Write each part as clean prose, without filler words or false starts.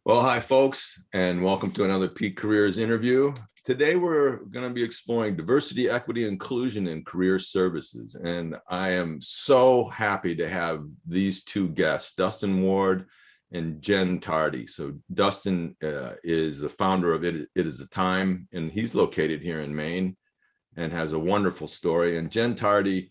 Well, hi, folks, and welcome to another Peak Careers interview. Today, we're going to be exploring diversity, equity, inclusion in career services. And I am so happy to have these two guests, Dustin Ward and Jen Tardy. So Dustin is the founder of It Is a Time, and he's located here in Maine and has a wonderful story. And Jen Tardy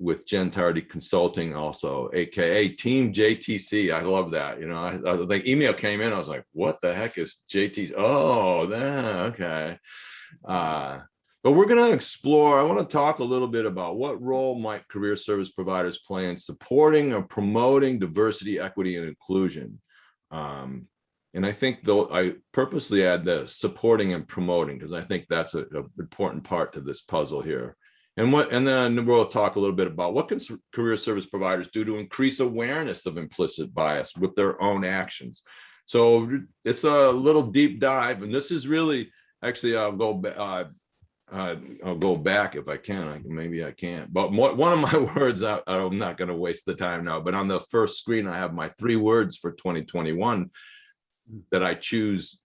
with Jen Tardy Consulting also, aka Team JTC. I love that. You know, the email came in, I was like, what the heck is JTC? Oh, okay. But we're going to explore, I want to talk a little bit about what role might career service providers play in supporting or promoting diversity, equity, and inclusion. And I think, though, I purposely add the supporting and promoting because I think that's an important part to this puzzle here. And then we'll talk a little bit about what can career service providers do to increase awareness of implicit bias with their own actions. So it's a little deep dive, and this is really actually I'll go back if I can. Maybe I can't. But one of my words, I'm not going to waste the time now. But on the first screen, I have my 3 words for 2021 that I choose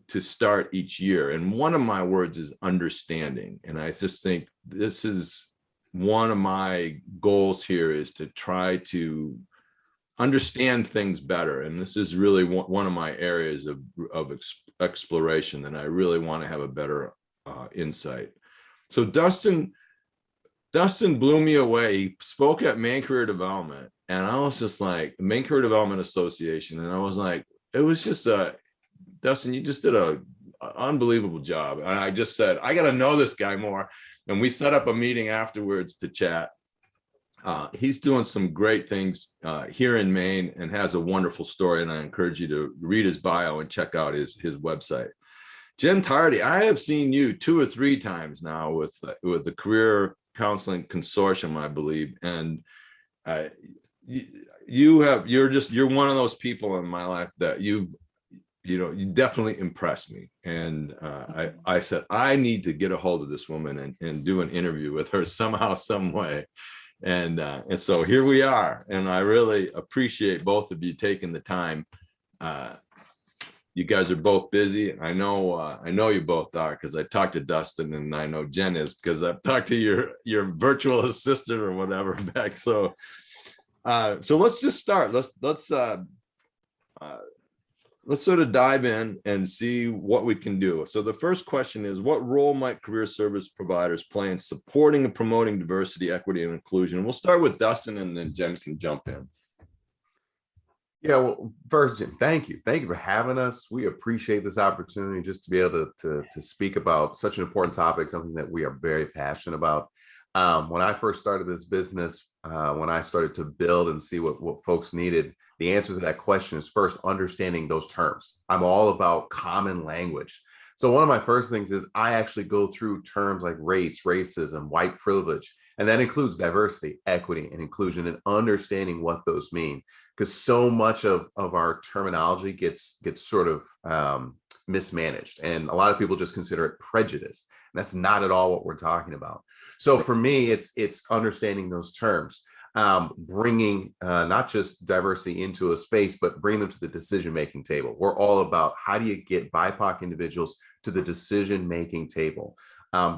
to start each year. And one of my words is understanding. And I just think this is one of my goals here is to try to understand things better. And this is really one of my areas of exploration that I really want to have a better insight. So Dustin blew me away. He spoke at Maine Career Development. And I was just like, Maine Career Development Association. And I was like, it was just Dustin, you just did an unbelievable job. And I just said, I got to know this guy more. And we set up a meeting afterwards to chat. He's doing some great things here in Maine and has a wonderful story. And I encourage you to read his bio and check out his website. Jen Tardy, I have seen you 2 or 3 times now with the Career Counseling Consortium, I believe. And you're one of those people in my life that you definitely impressed me. And I said, I need to get a hold of this woman and do an interview with her somehow, some way. And so here we are. And I really appreciate both of you taking the time. You guys are both busy. I know you both are because I talked to Dustin, and I know Jen is because I've talked to your virtual assistant or whatever back. So let's just start. Let's sort of dive in and see what we can do. So the first question is, what role might career service providers play in supporting and promoting diversity, equity, and inclusion? And we'll start with Dustin, and then Jen can jump in. Yeah, well, first, Jim, thank you. Thank you for having us. We appreciate this opportunity just to be able to speak about such an important topic, something that we are very passionate about. When I first started this business, when I started to build and see what folks needed, the answer to that question is first understanding those terms. I'm all about common language. So one of my first things is I actually go through terms like race, racism, white privilege, and that includes diversity, equity, and inclusion, and understanding what those mean. Because so much of our terminology gets sort of mismanaged. And a lot of people just consider it prejudice. And that's not at all what we're talking about. So for me, it's understanding those terms, bringing not just diversity into a space, but bring them to the decision-making table. We're all about how do you get BIPOC individuals to the decision-making table,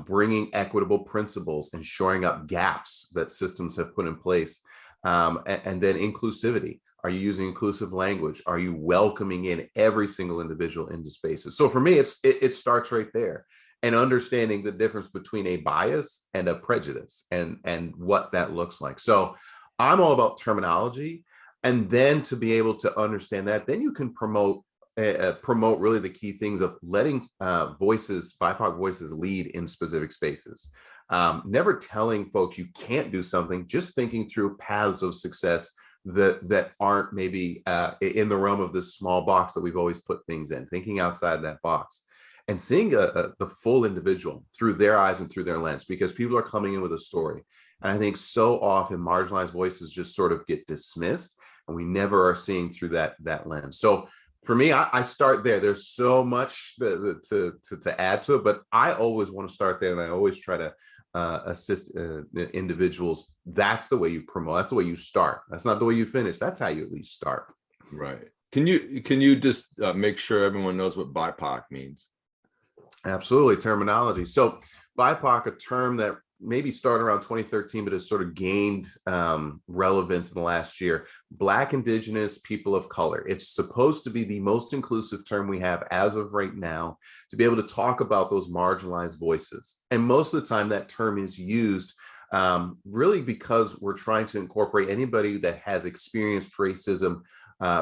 bringing equitable principles and shoring up gaps that systems have put in place, and then inclusivity. Are you using inclusive language? Are you welcoming in every single individual into spaces? So for me, it starts right there. And understanding the difference between a bias and a prejudice and what that looks like. So I'm all about terminology. And then to be able to understand that, then you can promote really the key things of letting BIPOC voices lead in specific spaces. Never telling folks you can't do something, just thinking through paths of success that aren't maybe in the realm of this small box that we've always put things in, thinking outside that box. And seeing the full individual through their eyes and through their lens, because people are coming in with a story. And I think so often marginalized voices just sort of get dismissed, and we never are seeing through that lens. So for me, I start there. There's so much to add to it, but I always want to start there, and I always try to assist individuals. That's the way you promote. That's the way you start. That's not the way you finish. That's how you at least start. Right. Can you just make sure everyone knows what BIPOC means? Absolutely, terminology. So BIPOC, a term that maybe started around 2013, but has sort of gained relevance in the last year. Black, Indigenous, people of color. It's supposed to be the most inclusive term we have as of right now to be able to talk about those marginalized voices. And most of the time that term is used really because we're trying to incorporate anybody that has experienced racism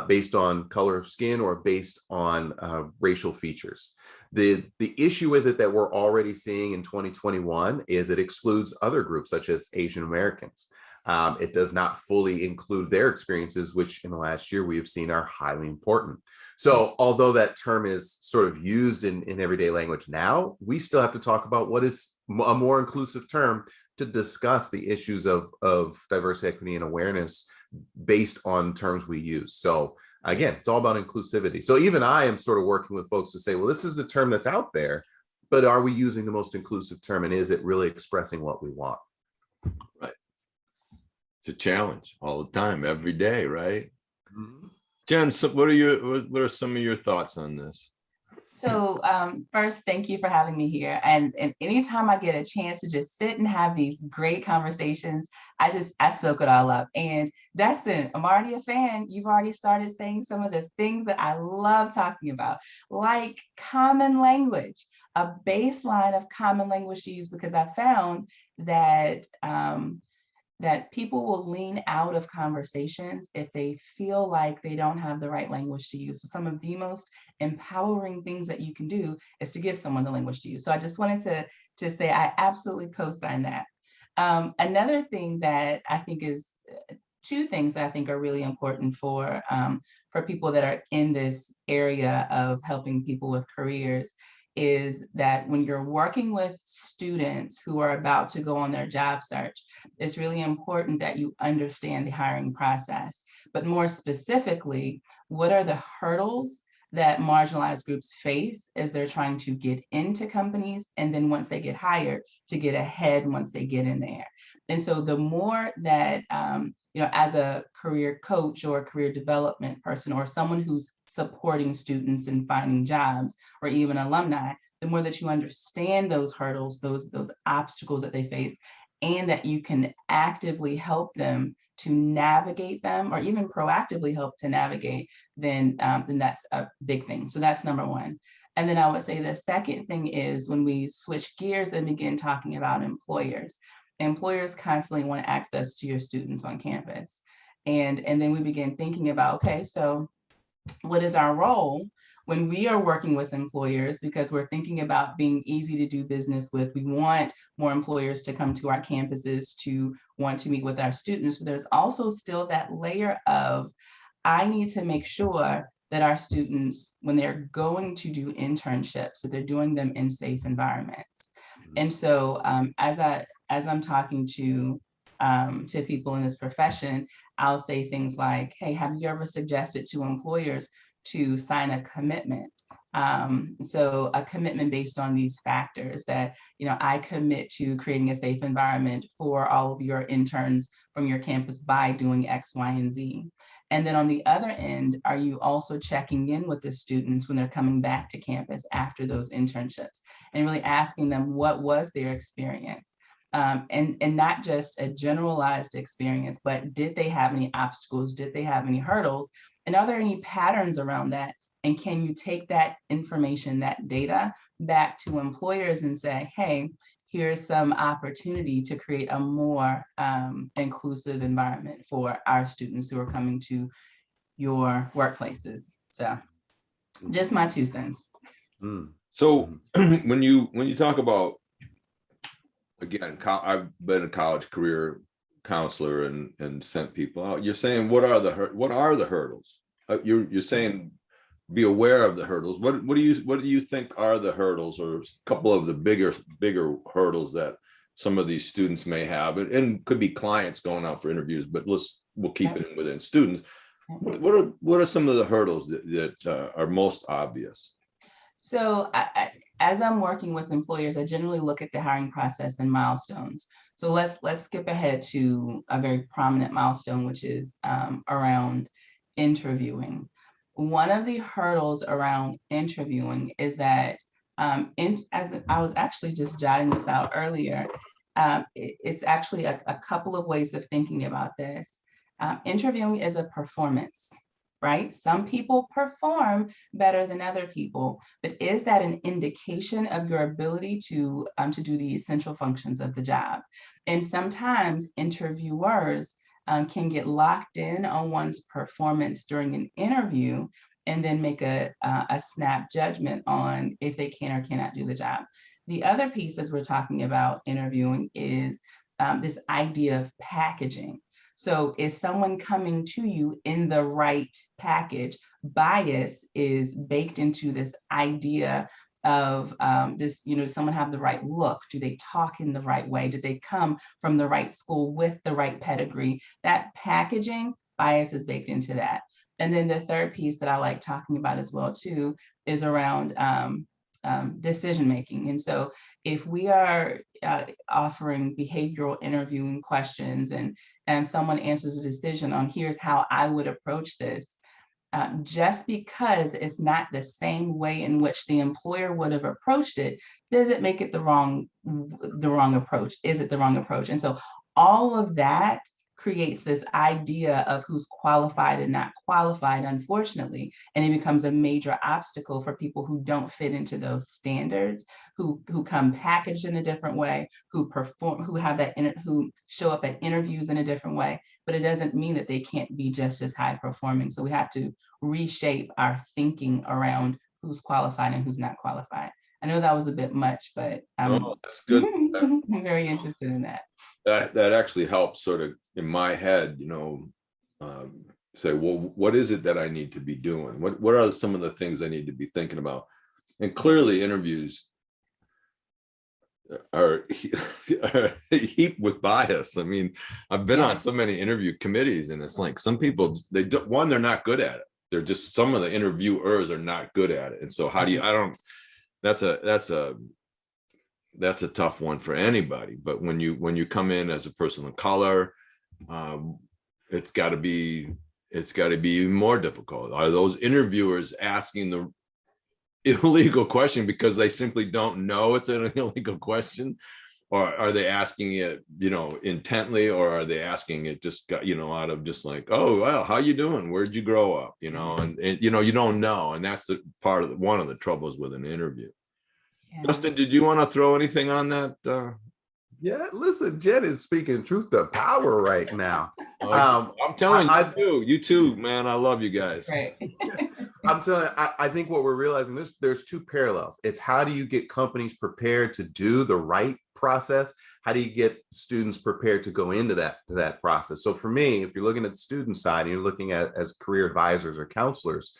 based on color of skin or based on racial features. The issue with it that we're already seeing in 2021 is it excludes other groups such as Asian Americans. It does not fully include their experiences, which in the last year we have seen are highly important. So although that term is sort of used in everyday language now, we still have to talk about what is a more inclusive term to discuss the issues of diversity, equity, and awareness based on terms we use. So again, it's all about inclusivity. So even I am sort of working with folks to say, well, this is the term that's out there, but are we using the most inclusive term, and is it really expressing what we want? Right. It's a challenge all the time, every day, right? Mm-hmm. Jen, so what are some of your thoughts on this? So first, thank you for having me here. And anytime I get a chance to just sit and have these great conversations, I soak it all up. And Dustin, I'm already a fan. You've already started saying some of the things that I love talking about, like common language, a baseline of common language to use, because I found that that people will lean out of conversations if they feel like they don't have the right language to use. So some of the most empowering things that you can do is to give someone the language to use. So I just wanted to say I absolutely co-sign that. Another thing that I think is, two things that I think are really important for people that are in this area of helping people with careers is that when you're working with students who are about to go on their job search, it's really important that you understand the hiring process. But more specifically, what are the hurdles that marginalized groups face as they're trying to get into companies, and then once they get hired, to get ahead once they get in there. And so the more that as a career coach or a career development person or someone who's supporting students in finding jobs or even alumni, the more that you understand those hurdles, those obstacles that they face, and that you can actively help them to navigate them or even proactively help to navigate, then that's a big thing. So that's number one. And then I would say the second thing is when we switch gears and begin talking about employers. Employers constantly want access to your students on campus. And then we begin thinking about, okay, so what is our role when we are working with employers, because we're thinking about being easy to do business with. We want more employers to come to our campuses to want to meet with our students. But there's also still that layer of, I need to make sure that our students, when they're going to do internships, that they're doing them in safe environments. And so as I'm talking to people in this profession, I'll say things like, hey, have you ever suggested to employers to sign a commitment? So a commitment based on these factors that, I commit to creating a safe environment for all of your interns from your campus by doing X, Y, and Z. And then on the other end, are you also checking in with the students when they're coming back to campus after those internships and really asking them what was their experience? And not just a generalized experience, but did they have any obstacles? Did they have any hurdles? And are there any patterns around that? And can you take that information, that data, back to employers and say, hey, here's some opportunity to create a more inclusive environment for our students who are coming to your workplaces. So just my 2 cents. So when you talk about, again, I've been a college career counselor and sent people out. You're saying what are the hurdles? You're saying be aware of the hurdles. What do you think are the hurdles, or a couple of the bigger hurdles that some of these students may have, and could be clients going out for interviews, but we'll keep it within students. What are some of the hurdles that are most obvious? So as I'm working with employers, I generally look at the hiring process and milestones. So let's skip ahead to a very prominent milestone, which is around interviewing. one of the hurdles around interviewing is that, as I was actually just jotting this out earlier, it's actually a couple of ways of thinking about this. Interviewing is a performance, right? Some people perform better than other people, but is that an indication of your ability to do the essential functions of the job? And sometimes interviewers can get locked in on one's performance during an interview and then make a snap judgment on if they can or cannot do the job. The other piece, as we're talking about interviewing, is this idea of packaging. So is someone coming to you in the right package? Bias is baked into this idea of does someone have the right look? Do they talk in the right way? Did they come from the right school with the right pedigree? That packaging bias is baked into that. And then the third piece that I like talking about as well too is around decision making. And so if we are offering behavioral interviewing questions and someone answers a decision on here's how I would approach this, just because it's not the same way in which the employer would have approached it, does it make it the wrong approach? Is it the wrong approach? And so all of that creates this idea of who's qualified and not qualified, unfortunately, and it becomes a major obstacle for people who don't fit into those standards, who come packaged in a different way, who perform, who show up at interviews in a different way, but it doesn't mean that they can't be just as high performing. So we have to reshape our thinking around who's qualified and who's not qualified. I know that was a bit much, but No, that's good. I'm very interested in that. That actually helps sort of in my head, say, well, what is it that I need to be doing? What are some of the things I need to be thinking about? And clearly interviews are heaped with bias. I mean, I've been on so many interview committees and it's like some people, they're not good at it. They're just, some of the interviewers are not good at it. And so how do you, that's a tough one for anybody. But when you come in as a person of color, it's got to be even more difficult. Are those interviewers asking the illegal question because they simply don't know it's an illegal question, or are they asking it intently, or are they asking it just out of just like, oh well, how you doing, where'd you grow up, and you don't know. And that's the part of one of the troubles with an interview. Yeah. Justin, did you want to throw anything on that? Yeah, listen, Jen is speaking truth to power right now. I'm telling you too, man. I love you guys. Right. I'm telling you, I think what we're realizing, there's two parallels. It's how do you get companies prepared to do the right process? How do you get students prepared to go into that process? So for me, if you're looking at the student side and you're looking at as career advisors or counselors,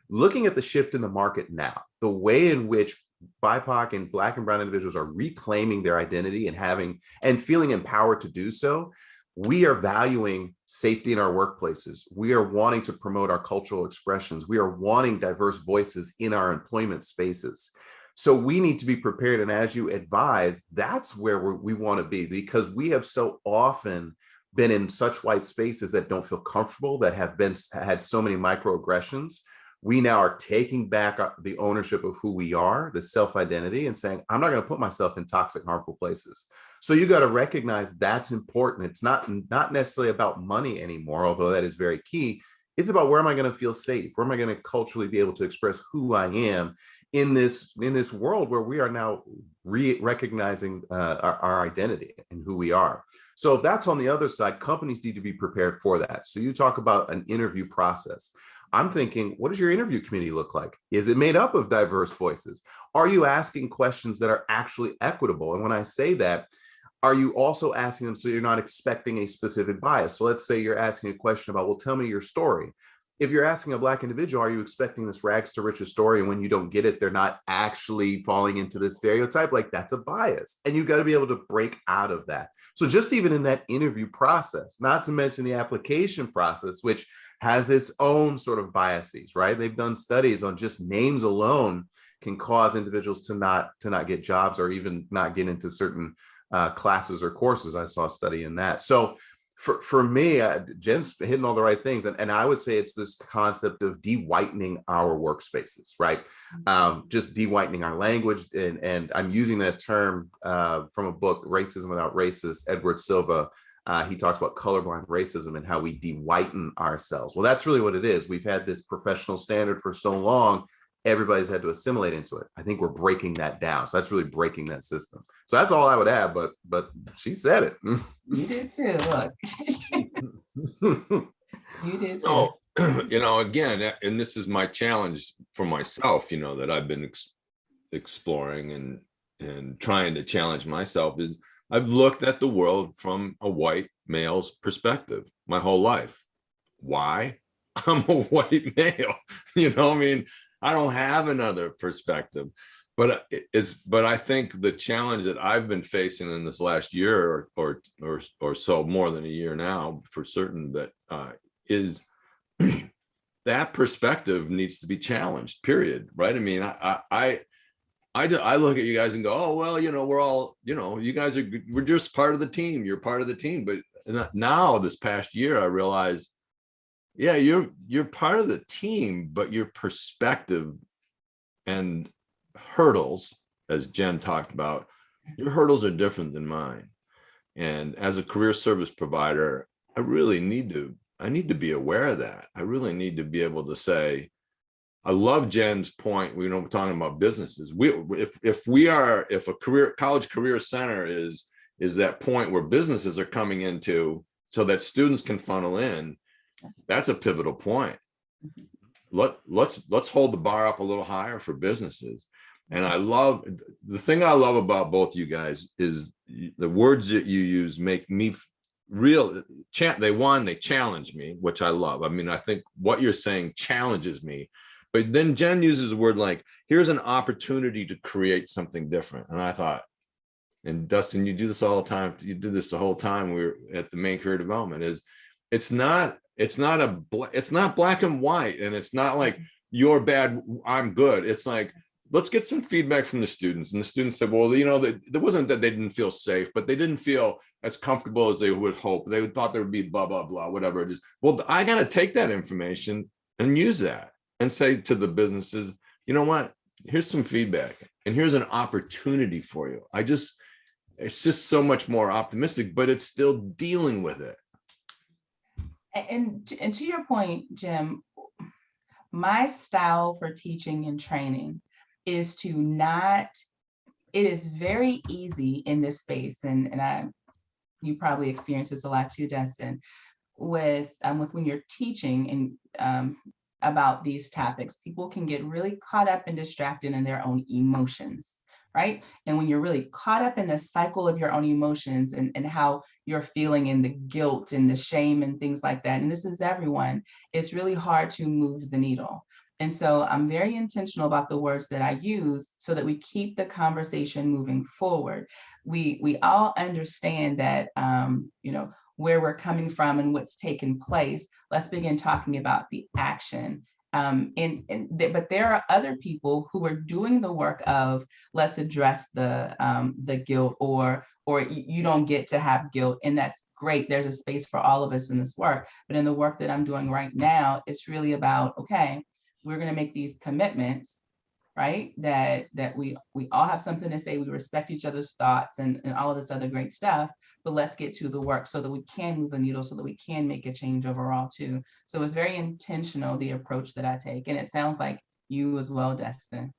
looking at the shift in the market now, the way in which BIPOC and Black and brown individuals are reclaiming their identity and feeling empowered to do so, we are valuing safety in our workplaces. We are wanting to promote our cultural expressions. We are wanting diverse voices in our employment spaces. So we need to be prepared. And as you advise, that's where we want to be, because we have so often been in such white spaces that don't feel comfortable, that have had so many microaggressions. We now are taking back the ownership of who we are, the self-identity, and saying, I'm not going to put myself in toxic, harmful places. So you got to recognize that's important. It's not necessarily about money anymore, although that is very key. It's about, where am I going to feel safe? Where am I going to culturally be able to express who I am in this world where we are now recognizing our identity and who we are. So if that's on the other side, companies need to be prepared for that. So you talk about an interview process. I'm thinking, what does your interview committee look like? Is it made up of diverse voices? Are you asking questions that are actually equitable? And when I say that, are you also asking them so you're not expecting a specific bias? So let's say you're asking a question about, well, tell me your story. If you're asking a Black individual, are you expecting this rags to riches story? And when you don't get it, they're not actually falling into this stereotype. Like, that's a bias. And you've got to be able to break out of that. So just even in that interview process, not to mention the application process, which has its own sort of biases, right? They've done studies on just names alone can cause individuals to not get jobs, or even not get into certain classes or courses. I saw a study in that. So For me, Jen's hitting all the right things, and I would say it's this concept of de-whitening our workspaces, right? Just de-whitening our language, and I'm using that term from a book, Racism Without Racists, Edward Silva. He talks about colorblind racism and how we de-whiten ourselves. Well, that's really what it is. We've had this professional standard for so long, everybody's had to assimilate into it. I think we're breaking that down. So that's really breaking that system. So that's all I would add, but she said it. You did too, look. You did too. Oh, again, and this is my challenge for myself, that I've been exploring and trying to challenge myself, is I've looked at the world from a white male's perspective my whole life. Why? I'm a white male, I don't have another perspective, but I think the challenge that I've been facing in this last year or so, more than a year now, for certain, that is that perspective needs to be challenged, period. Right? I mean, I look at you guys and go, oh, well, we're all, you guys we're just part of the team. You're part of the team. But now this past year, I realized, yeah, you're part of the team, but your perspective and hurdles, as Jen talked about, your hurdles are different than mine. And as a career service provider, I need to be aware of that. I really need to be able to say, I love Jen's point. We're talking about businesses. If a college career center is that point where businesses are coming into so that students can funnel in, that's a pivotal point. Let's hold the bar up a little higher for businesses. And the thing I love about both you guys is the words that you use make me they challenge me, which I love. I mean, I think what you're saying challenges me. But then Jen uses a word like, here's an opportunity to create something different. And I thought, and Dustin, you do this all the time. You did this the whole time we were at the main career development. It's not black and white, and it's not like you're bad, I'm good. It's like, let's get some feedback from the students. And the students said, well, there wasn't that they didn't feel safe, but they didn't feel as comfortable as they would hope. They thought there would be blah, blah, blah, whatever it is. Well, I got to take that information and use that and say to the businesses, you know what, here's some feedback and here's an opportunity for you. It's just so much more optimistic, but it's still dealing with it. And to your point, Jim, my style for teaching and training is it is very easy in this space, and you probably experience this a lot too, Dustin, with when you're teaching and about these topics, people can get really caught up and distracted in their own emotions, right? And when you're really caught up in the cycle of your own emotions and how you're feeling, and the guilt and the shame and things like that, and this is everyone, it's really hard to move the needle. And so I'm very intentional about the words that I use so that we keep the conversation moving forward. We all understand that, where we're coming from and what's taken place. Let's begin talking about the action. But there are other people who are doing the work of, let's address the guilt, or you don't get to have guilt, and that's great. There's a space for all of us in this work. But in the work that I'm doing right now, it's really about, okay, we're going to make these commitments, right? That we all have something to say. We respect each other's thoughts and all of this other great stuff, but let's get to the work so that we can move the needle, so that we can make a change overall too. So it's very intentional, the approach that I take. And it sounds like you as well, Dustin.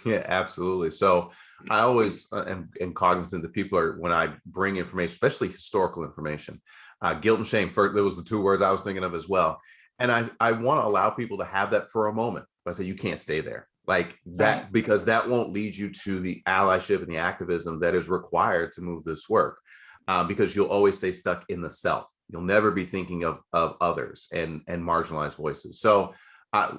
Yeah, absolutely. So I always am cognizant that people are, when I bring information, especially historical information, guilt and shame, first, those were the two words I was thinking of as well. And I want to allow people to have that for a moment. But I say, you can't stay there like that, right, because that won't lead you to the allyship and the activism that is required to move this work, because you'll always stay stuck in the self. You'll never be thinking of others and marginalized voices. So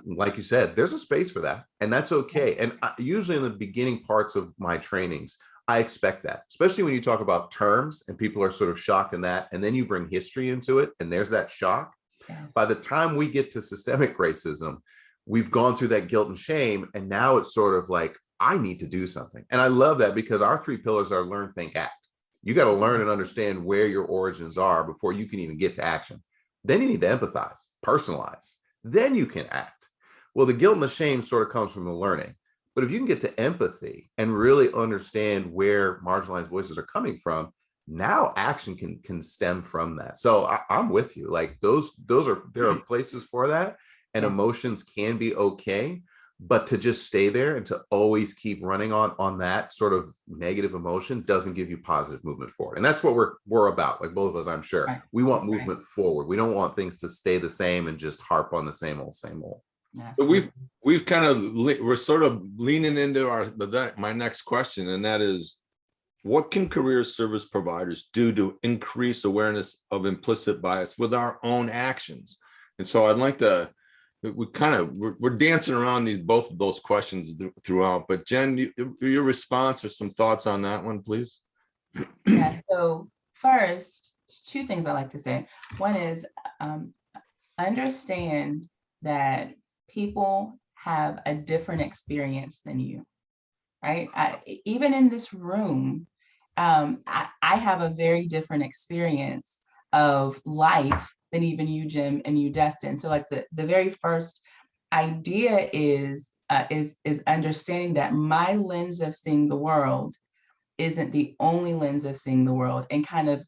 like you said, there's a space for that, and that's okay. And usually in the beginning parts of my trainings, I expect that, especially when you talk about terms and people are sort of shocked in that, and then you bring history into it and there's that shock. By the time we get to systemic racism, we've gone through that guilt and shame, and now it's sort of like, I need to do something. And I love that, because our three pillars are learn, think, act. You got to learn and understand where your origins are before you can even get to action. Then you need to empathize, personalize, then you can act. Well, the guilt and the shame sort of comes from the learning. But if you can get to empathy and really understand where marginalized voices are coming from, now action can stem from that. So I'm with you. Like there are places for that, and Yes. emotions can be okay, but to just stay there and to always keep running on that sort of negative emotion doesn't give you positive movement forward. And that's what we're about. Like both of us, I'm sure, Right. we want Right. movement forward. We don't want things to stay the same and just harp on the same old, same old. But we've kind of we're sort of leaning into my next question, and that is, what can career service providers do to increase awareness of implicit bias with our own actions? And so I'd like to, we're dancing around both of those questions throughout, but Jen, your response or some thoughts on that one, please. Yeah, so first, two things I like to say. One is understand that people have a different experience than you, right? Even in this room, I have a very different experience of life than even you, Jim, and you, Destin. So like the very first idea is understanding that my lens of seeing the world isn't the only lens of seeing the world, and kind of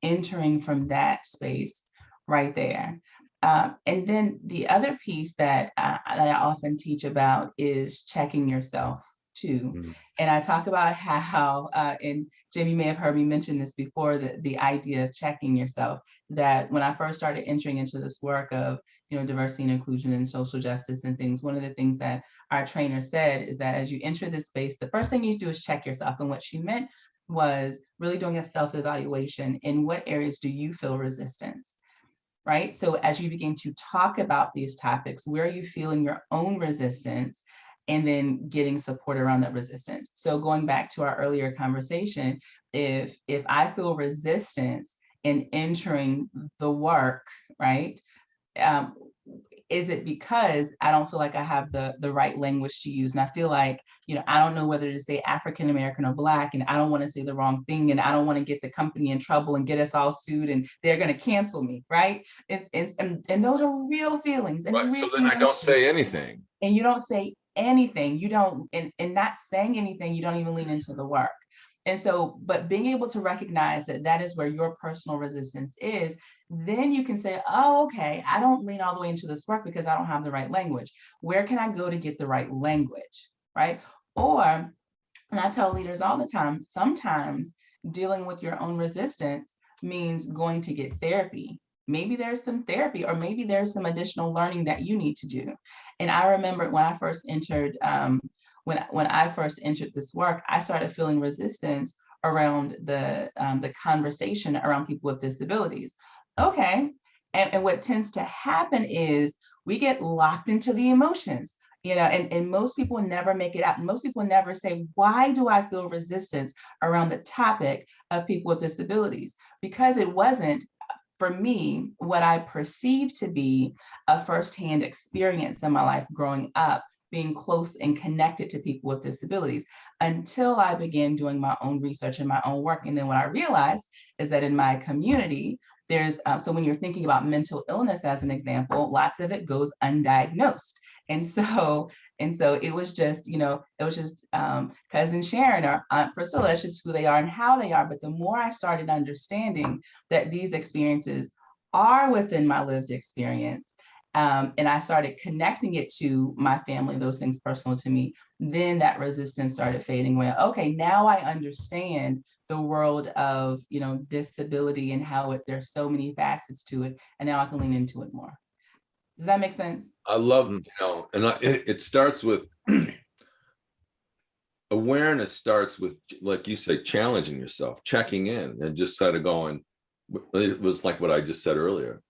entering from that space right there. And then the other piece that I often teach about is checking yourself too. Mm-hmm. And I talk about how, and Jim, you may have heard me mention this before, the idea of checking yourself, that when I first started entering into this work of, diversity and inclusion and social justice and things, one of the things that our trainer said is that as you enter this space, the first thing you do is check yourself. And what she meant was really doing a self-evaluation. In what areas do you feel resistance? Right? So as you begin to talk about these topics, where are you feeling your own resistance? And then getting support around that resistance. So going back to our earlier conversation, if I feel resistance in entering the work, right? Is it because I don't feel like I have the right language to use? And I feel like, I don't know whether to say African American or Black, and I don't want to say the wrong thing, and I don't want to get the company in trouble and get us all sued, and they're going to cancel me, right? And those are real feelings. And right. So then I don't say anything. And you don't say anything. You don't, and not saying anything, you don't even lean into the work. And so, but being able to recognize that that is where your personal resistance is, then you can say, oh, okay, I don't lean all the way into this work because I don't have the right language. Where can I go to get the right language, right? Or, and I tell leaders all the time, sometimes dealing with your own resistance means going to get therapy. Maybe there's some therapy, or maybe there's some additional learning that you need to do. And I remember when I first entered, when I first entered this work, I started feeling resistance around the conversation around people with disabilities. Okay, and what tends to happen is we get locked into the emotions, and most people never make it out. Most people never say, why do I feel resistance around the topic of people with disabilities? Because it wasn't, for me, what I perceived to be a firsthand experience in my life growing up, being close and connected to people with disabilities, until I began doing my own research and my own work. And then what I realized is that in my community, there's, so when you're thinking about mental illness as an example, lots of it goes undiagnosed. And so it was just, cousin Sharon or Aunt Priscilla, that's just who they are and how they are. But the more I started understanding that these experiences are within my lived experience, and I started connecting it to my family, those things personal to me, then that resistance started fading away. Okay, now I understand the world of, disability and how there's so many facets to it, and now I can lean into it more. Does that make sense? I love, and it starts with awareness, starts with, like you say, challenging yourself, checking in, and just sort of going, it was like what I just said earlier.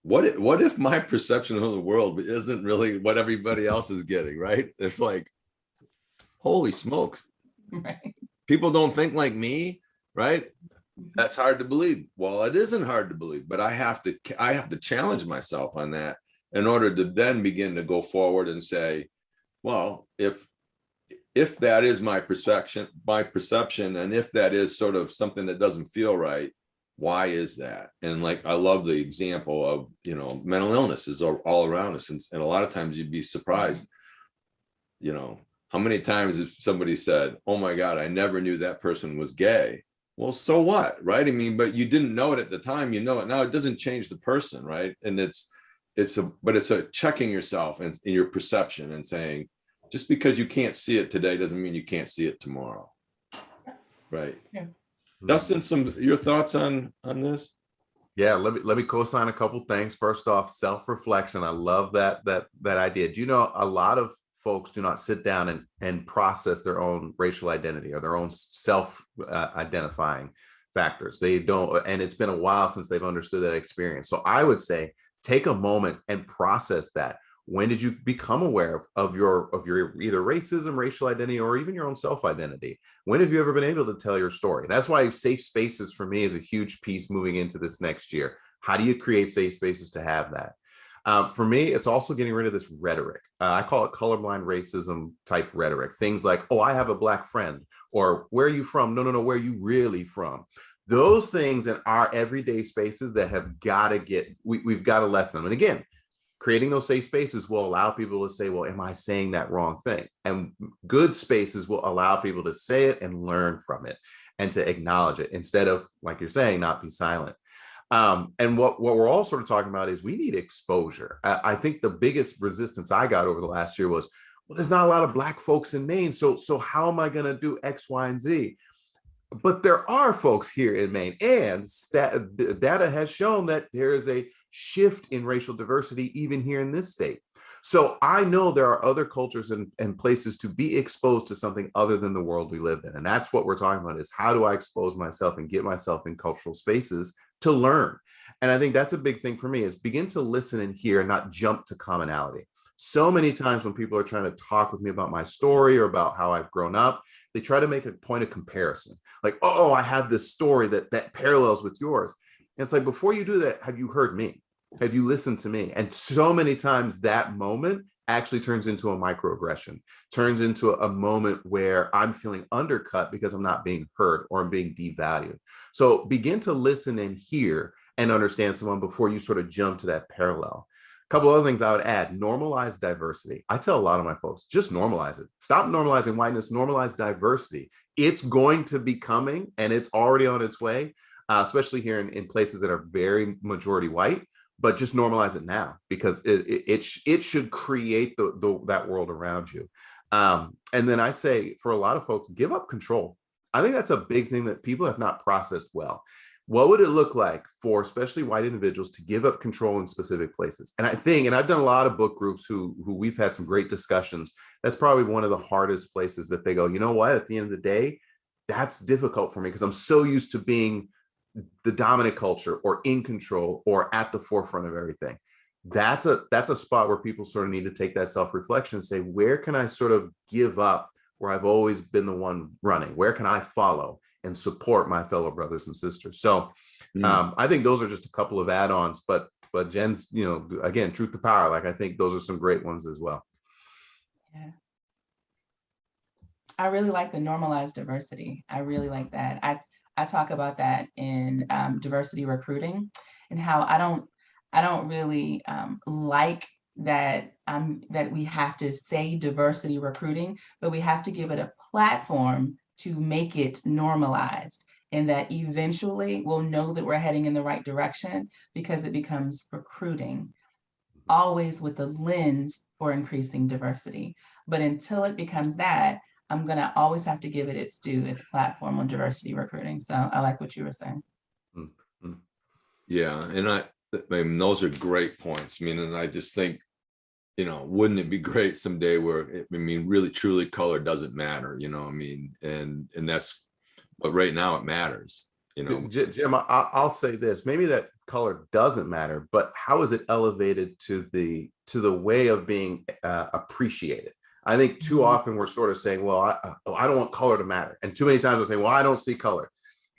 What if my perception of the world isn't really what everybody else is getting, right? It's like, holy smokes. Right. People don't think like me, right? That's hard to believe. Well, it isn't hard to believe, but I have to challenge myself on that in order to then begin to go forward and say, well, if if that is my perception, and if that is sort of something that doesn't feel right, why is that? And like, I love the example of, mental illnesses are all around us. And a lot of times you'd be surprised, how many times have somebody said, oh my God, I never knew that person was gay. Well, so what, right? I mean, but you didn't know it at the time, you know it now. It doesn't change the person, right? And it's a checking yourself and in your perception and saying, just because you can't see it today doesn't mean you can't see it tomorrow, right? Yeah. Dustin, your thoughts on this? Yeah, let me co-sign a couple things. First off, self-reflection. I love that idea. Do you know a lot of folks do not sit down and process their own racial identity or their own self identifying factors. They don't, and it's been a while since they've understood that experience. So I would say take a moment and process that. When did you become aware of your either racism, racial identity, or even your own self-identity? When have you ever been able to tell your story? That's why safe spaces for me is a huge piece moving into this next year. How do you create safe spaces to have that? For me, it's also getting rid of this rhetoric. I call it colorblind racism type rhetoric. Things like, oh, I have a Black friend, or where are you from? No, where are you really from? Those things in our everyday spaces that have got to we've got to lessen them. And again, creating those safe spaces will allow people to say, well, am I saying that wrong thing? And good spaces will allow people to say it and learn from it and to acknowledge it instead of, like you're saying, not be silent. And what we're all sort of talking about is we need exposure. I think the biggest resistance I got over the last year was, well, there's not a lot of Black folks in Maine. So how am I going to do X, Y, and Z? But there are folks here in Maine, and data has shown that there is a shift in racial diversity even here in this state. So I know there are other cultures and places to be exposed to something other than the world we live in. And that's what we're talking about, is how do I expose myself and get myself in cultural spaces to learn? And I think that's a big thing for me, is begin to listen and hear and not jump to commonality. So many times when people are trying to talk with me about my story or about how I've grown up, they try to make a point of comparison. Like, oh, I have this story that parallels with yours. And it's like, before you do that, have you heard me? Have you listened to me? And so many times that moment actually turns into a microaggression, turns into a moment where I'm feeling undercut because I'm not being heard or I'm being devalued. So begin to listen and hear and understand someone before you sort of jump to that parallel. A couple other things I would add: normalized diversity. I tell a lot of my folks, just normalize it. Stop normalizing whiteness, normalize diversity. It's going to be coming, and it's already on its way, especially here in places that are very majority white. But just normalize it now, because it should create that world around you. And then I say, for a lot of folks, give up control. I think that's a big thing that people have not processed well. What would it look like for especially white individuals to give up control in specific places? And I think, and I've done a lot of book groups who we've had some great discussions, that's probably one of the hardest places that they go, you know what, at the end of the day, that's difficult for me because I'm so used to being the dominant culture or in control or at the forefront of everything. That's a spot where people sort of need to take that self-reflection and say, where can I sort of give up where I've always been the one running? Where can I follow and support my fellow brothers and sisters? So I think those are just a couple of add-ons, but Jen's, again, truth to power. Like, I think those are some great ones as well. Yeah. I really like the normalized diversity. I really like that. I talk about that in diversity recruiting, and how I don't really like that that we have to say diversity recruiting, but we have to give it a platform to make it normalized, and that eventually we'll know that we're heading in the right direction because it becomes recruiting, always with the lens for increasing diversity. But until it becomes that, I'm going to always have to give it its due, its platform on diversity recruiting. So I like what you were saying. Mm-hmm. Yeah. And I mean, those are great points. I mean, and I just think, wouldn't it be great someday where, really, truly color doesn't matter, I mean, and that's, but right now it matters, Jim, I'll say this, maybe that color doesn't matter, but how is it elevated to the way of being appreciated? I think too often we're sort of saying, well, I don't want color to matter. And too many times we're saying, well, I don't see color.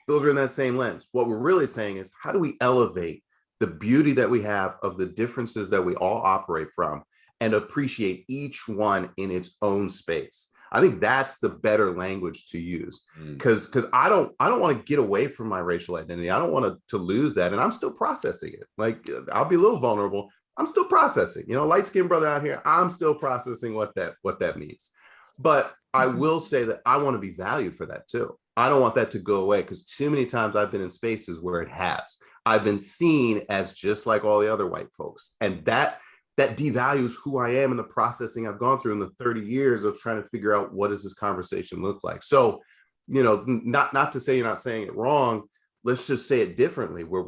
Those are in that same lens. What we're really saying is, how do we elevate the beauty that we have of the differences that we all operate from and appreciate each one in its own space? I think that's the better language to use, Mm. because I don't want to get away from my racial identity. I don't want to lose that, and I'm still processing it. Like, I'll be a little vulnerable. I'm still processing. You know, light skinned brother out here, I'm still processing what that means. But I will say that I want to be valued for that too. I don't want that to go away, because too many times I've been in spaces where it has. I've been seen as just like all the other white folks, and that devalues who I am in the processing I've gone through in the 30 years of trying to figure out what does this conversation look like. So, you know, not to say you're not saying it wrong. Let's just say it differently, where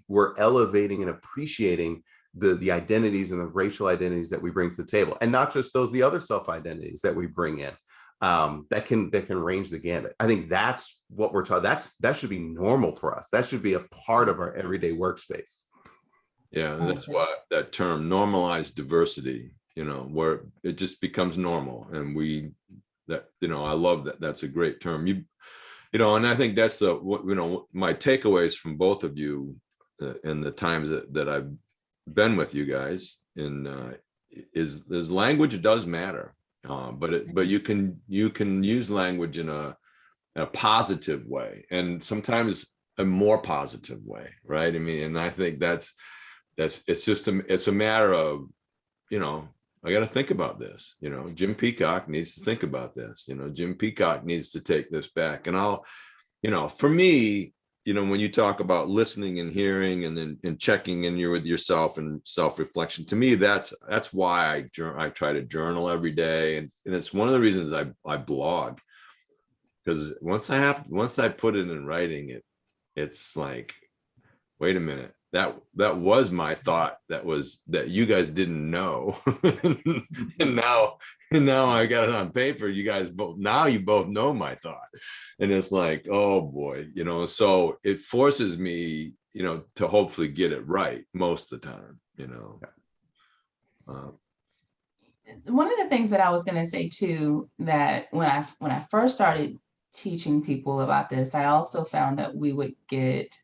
we're elevating and appreciating the identities and the racial identities that we bring to the table, and not just those, the other self identities that we bring in, that can range the gamut. I think that's what we're taught. That should be normal for us. That should be a part of our everyday workspace. Yeah, and that's why that term normalized diversity, you know, where it just becomes normal. And I love that. That's a great term. You know, and I think that's my takeaways from both of you in the times that I've been with you guys is language does matter. But you can use language in a positive way, and sometimes a more positive way, right? I mean, and I think it's a matter of, you know, I got to think about this. You know, Jim Peacock needs to think about this. You know, Jim Peacock needs to take this back. And for me, you know, when you talk about listening and hearing and checking in with yourself and self-reflection, to me, that's why I try to journal every day. And it's one of the reasons I blog, because once I put it in writing, it's like, wait a minute, that was my thought, that you guys didn't know. and now I got it on paper. You guys both know my thought. And it's like, oh boy, you know, so it forces me, you know, to hopefully get it right most of the time, you know. One of the things that I was going to say too, that when I first started teaching people about this, I also found that we would get,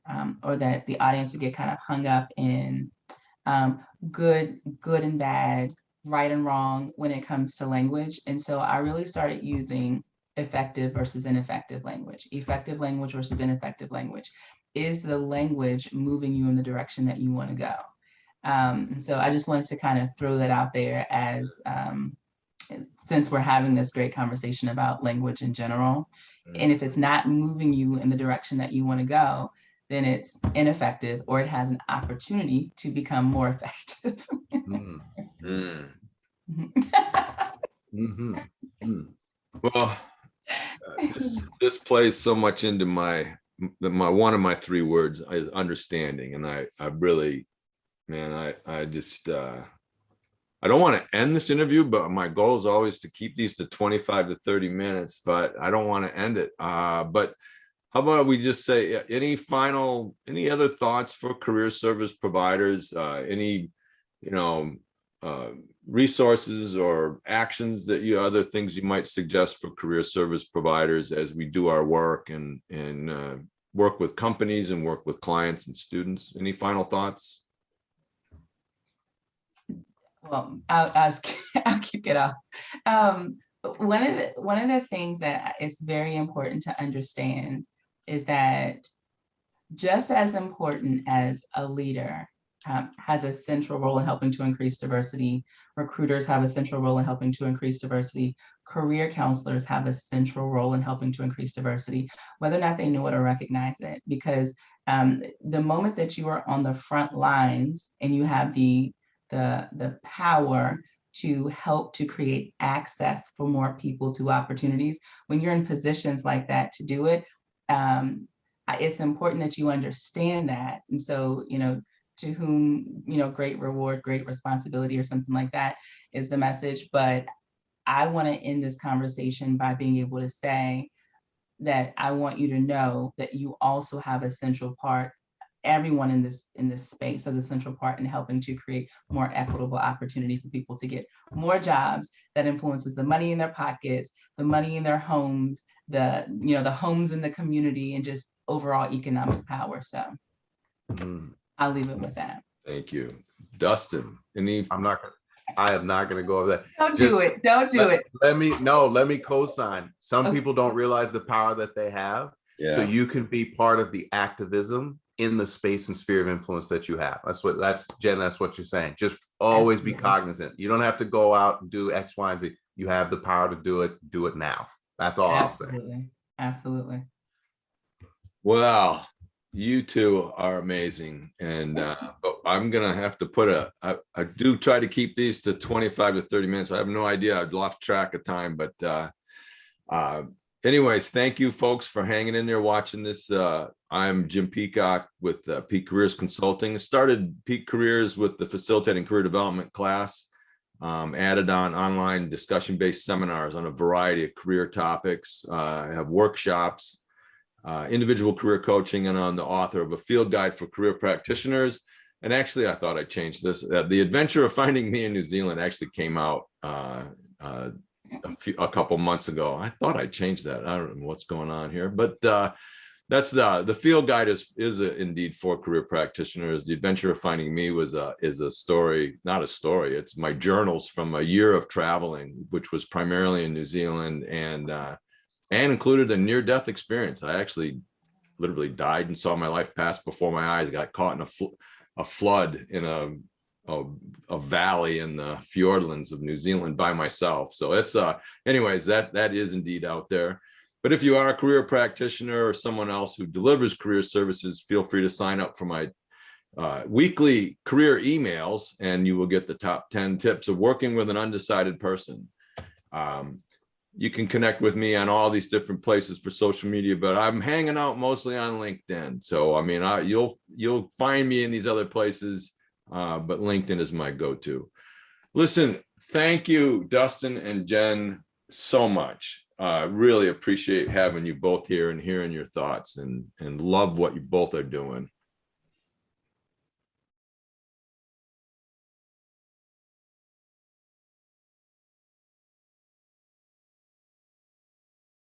or that the audience would get kind of hung up in good and bad, right and wrong when it comes to language. And so I really started using effective versus ineffective language. Effective language versus ineffective language. Is the language moving you in the direction that you want to go? So I just wanted to kind of throw that out there as, since we're having this great conversation about language in general. And if it's not moving you in the direction that you want to go, then it's ineffective, or it has an opportunity to become more effective. Well, this plays so much into my one of my three words is understanding. And I really, man, I just I don't want to end this interview, but my goal is always to keep these to 25 to 30 minutes, but I don't want to end it. But how about we just say any other thoughts for career service providers, any, you know, resources or actions other things you might suggest for career service providers as we do our work and work with companies and work with clients and students? Any final thoughts? Well, I'll kick it off. One of the things that it's very important to understand is that just as important as a leader has a central role in helping to increase diversity, recruiters have a central role in helping to increase diversity, career counselors have a central role in helping to increase diversity, whether or not they know it or recognize it. Because the moment that you are on the front lines and you have the power to help to create access for more people to opportunities, when you're in positions like that to do it, it's important that you understand that. And so, you know, to whom, you know, great reward, great responsibility, or something like that is the message. But I want to end this conversation by being able to say that I want you to know that you also have a central part. Everyone in this space has a central part in helping to create more equitable opportunity for people to get more jobs that influences the money in their pockets, the money in their homes, the homes in the community, and just overall economic power. So I'll leave it with that. Thank you. Dustin, I'm not I am not going to go over that. Don't do it. Don't do it. Let me co-sign. Some people don't realize the power that they have. So you can be part of the activism in the space and sphere of influence that you have. That's Jen, that's what you're saying. Just always be cognizant. You don't have to go out and do X, Y, and Z. You have the power to do it now. That's all I'll say. Absolutely. Well, you two are amazing. And but I'm gonna have to put I do try to keep these to 25 to 30 minutes. I have no idea. I've lost track of time, but anyways, thank you folks for hanging in there watching this. I'm Jim Peacock with Peak Careers Consulting. I started Peak Careers with the Facilitating Career Development class, added on online discussion-based seminars on a variety of career topics. I have workshops, individual career coaching, and I'm the author of a field guide for career practitioners. And actually, I thought I'd change this. The Adventure of Finding Me in New Zealand actually came out a couple months ago. I thought I'd change that. I don't know what's going on here, but that's the field guide is indeed for career practitioners. The Adventure of Finding Me is a story, not a story. It's my journals from a year of traveling, which was primarily in New Zealand, and included a near-death experience. I actually literally died and saw my life pass before my eyes. Got caught in a flood in a valley in the Fiordlands of New Zealand by myself. So it's anyways, that is indeed out there. But if you are a career practitioner or someone else who delivers career services, feel free to sign up for my weekly career emails, and you will get the top 10 tips of working with an undecided person. You can connect with me on all these different places for social media, but I'm hanging out mostly on LinkedIn. So, I mean, you'll find me in these other places, but LinkedIn is my go-to. Listen, thank you, Dustin and Jen, so much. Really appreciate having you both here and hearing your thoughts, and love what you both are doing.